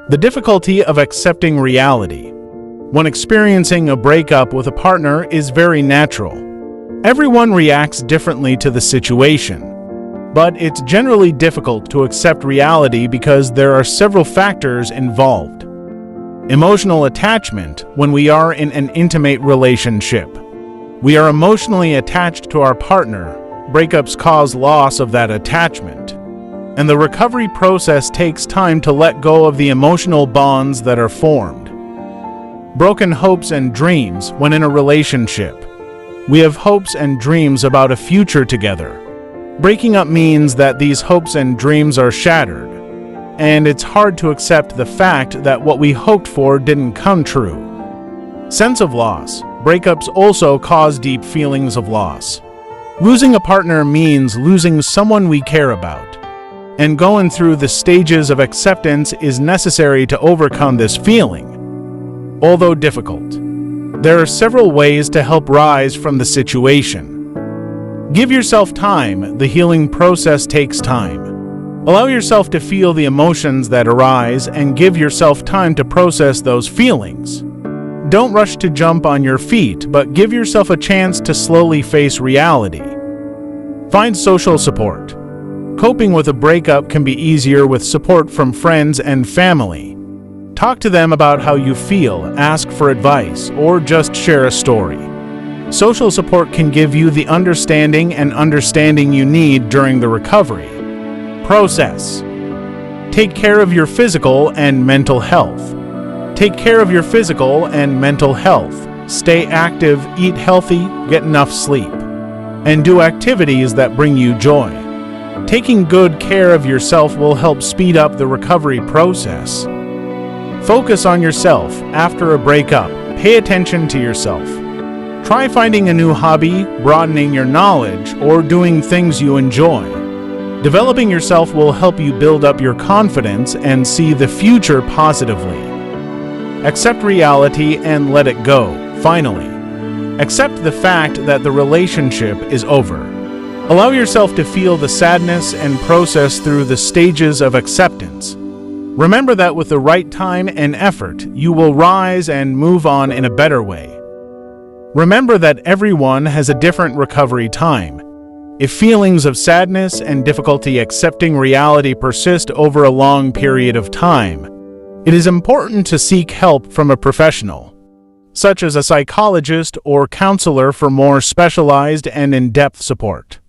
The difficulty of accepting reality. When experiencing a breakup with a partner is very natural. Everyone reacts differently to the situation. But it's generally difficult to accept reality because there are several factors involved. Emotional attachment. When we are in an intimate relationship, we are emotionally attached to our partner. Breakups cause loss of that attachment, and the recovery process takes time to let go of the emotional bonds that are formed. Broken hopes and dreams. When in a relationship, we have hopes and dreams about a future together. Breaking up means that these hopes and dreams are shattered, and it's hard to accept the fact that what we hoped for didn't come true. Sense of loss. Breakups also cause deep feelings of loss. Losing a partner means losing someone we care about, and going through the stages of acceptance is necessary to overcome this feeling. Although difficult, there are several ways to help rise from the situation. Give yourself time. The healing process takes time. Allow yourself to feel the emotions that arise and give yourself time to process those feelings. Don't rush to jump on your feet, but give yourself a chance to slowly face reality. Find social support. Coping with a breakup can be easier with support from friends and family. Talk to them about how you feel, ask for advice, or just share a story. Social support can give you the understanding you need during the recovery process. Take care of your physical and mental health. Take care of your physical and mental health. Stay active, eat healthy, get enough sleep, and do activities that bring you joy. Taking good care of yourself will help speed up the recovery process. Focus on yourself. After a breakup, pay attention to yourself. Try finding a new hobby, broadening your knowledge, or doing things you enjoy. Developing yourself will help you build up your confidence and see the future positively. Accept reality and let it go. Finally, accept the fact that the relationship is over. Allow yourself to feel the sadness and process through the stages of acceptance. Remember that with the right time and effort, you will rise and move on in a better way. Remember that everyone has a different recovery time. If feelings of sadness and difficulty accepting reality persist over a long period of time, it is important to seek help from a professional, such as a psychologist or counselor, for more specialized and in-depth support.